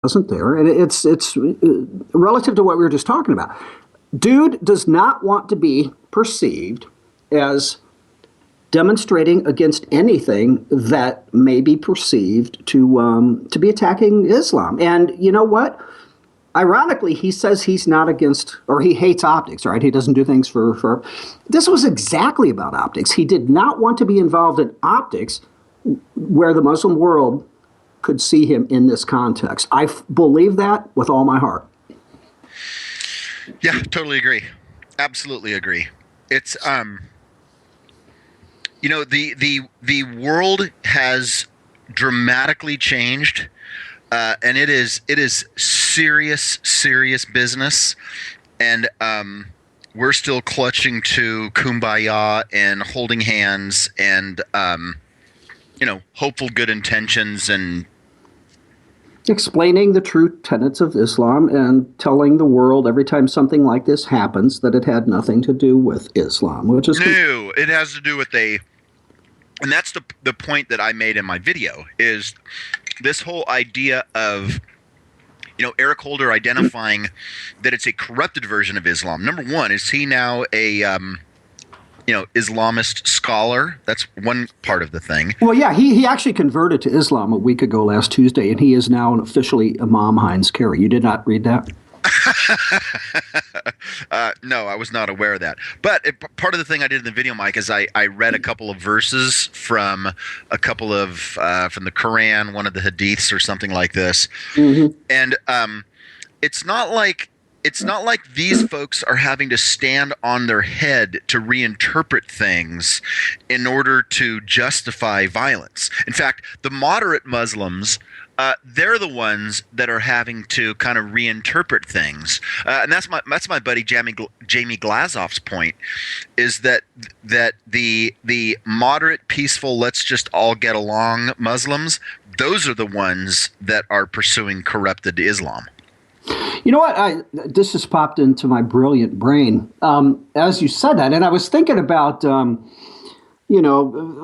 wasn't there, and it's relative to what we were just talking about. Dude does not want to be perceived as demonstrating against anything that may be perceived to be attacking Islam. And you know what? Ironically, he says he's not against, or he hates optics, right? He doesn't do things for. This was exactly about optics. He did not want to be involved in optics where the Muslim world could see him in this context. I believe that with all my heart. Yeah, totally agree. Absolutely agree. It's the world has dramatically changed, and it is serious business, and we're still clutching to kumbaya and holding hands and hopeful good intentions and explaining the true tenets of Islam and telling the world every time something like this happens that it had nothing to do with Islam, which is no, it has to do with and that's the point that I made in my video, is this whole idea of Eric Holder identifying that it's a corrupted version of Islam. Number one, is he now a Islamist scholar? That's one part of the thing. Well, yeah, he actually converted to Islam a week ago last Tuesday, and he is now officially Imam Heinz Kerry. You did not read that? No, I was not aware of that. But part of the thing I did in the video, Mike, is I read a couple of verses from a couple of from the Quran, one of the Hadiths or something like this. Mm-hmm. And it's not like these folks are having to stand on their head to reinterpret things in order to justify violence. In fact, the moderate Muslims, they're the ones that are having to kind of reinterpret things, and that's my buddy Jamie Glazoff's point, is that the moderate, peaceful, let's just all get along Muslims, those are the ones that are pursuing corrupted Islam. You know what? This just popped into my brilliant brain as you said that, and I was thinking about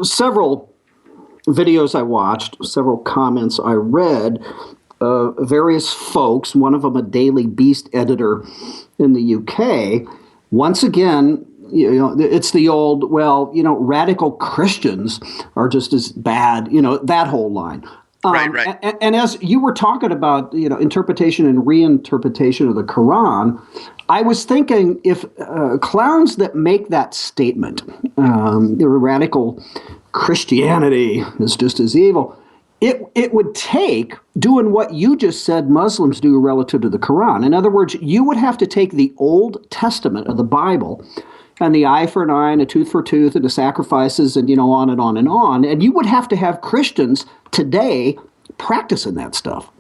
several videos I watched, several comments I read, various folks, one of them a Daily Beast editor in the UK. Once again, it's the old, radical Christians are just as bad, that whole line. Right. And as you were talking about, interpretation and reinterpretation of the Quran, I was thinking if clowns that make that statement, the radical Christianity is just as evil, it would take doing what you just said Muslims do relative to the Quran. In other words, you would have to take the Old Testament of the Bible and the eye for an eye and a tooth for a tooth and the sacrifices and, on and on and on. And you would have to have Christians today practicing that stuff.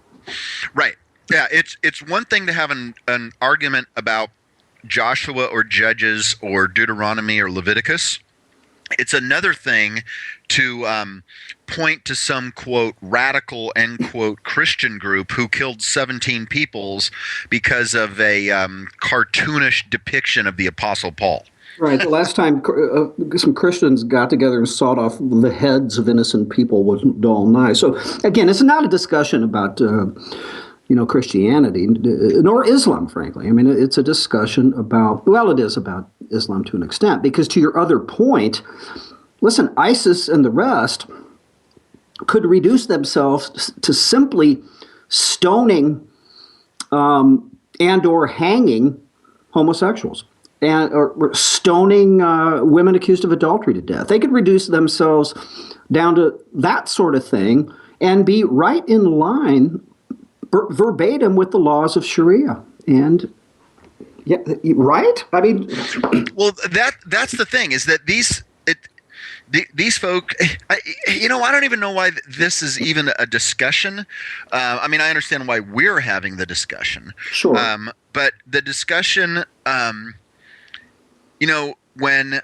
Right. Yeah, it's one thing to have an argument about Joshua or Judges or Deuteronomy or Leviticus. It's another thing to point to some, quote, radical, end quote, Christian group who killed 17 peoples because of a cartoonish depiction of the Apostle Paul. Right. The last time some Christians got together and sawed off the heads of innocent people was all nice. So, again, it's not a discussion about, Christianity, nor Islam, frankly. I mean, it's a discussion about, it is about Islam to an extent, because to your other point, listen, ISIS and the rest could reduce themselves to simply stoning and or hanging homosexuals. Or stoning women accused of adultery to death. They could reduce themselves down to that sort of thing and be right in line, verbatim, with the laws of Sharia. And yeah, right? I mean, well, that's the thing, is that these folk, I don't even know why this is even a discussion. I mean, I understand why we're having the discussion. Sure. But the discussion. When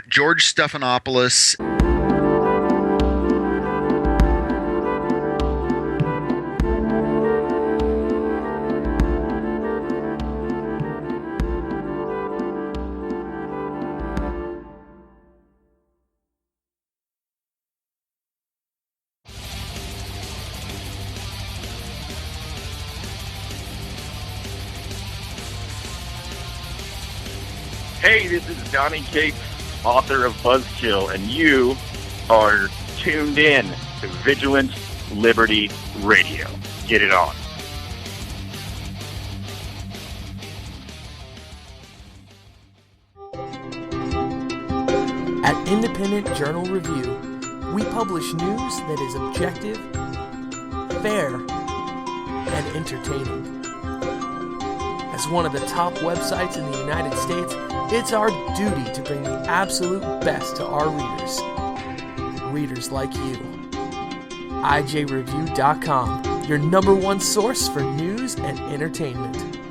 George Stephanopoulos Hey, this is Donnie Cates, author of Buzzkill, and you are tuned in to Vigilant Liberty Radio. Get it on. At Independent Journal Review, we publish news that is objective, fair, and entertaining. As one of the top websites in the United States, it's our duty to bring the absolute best to our readers. Readers like you. IJReview.com, your number one source for news and entertainment.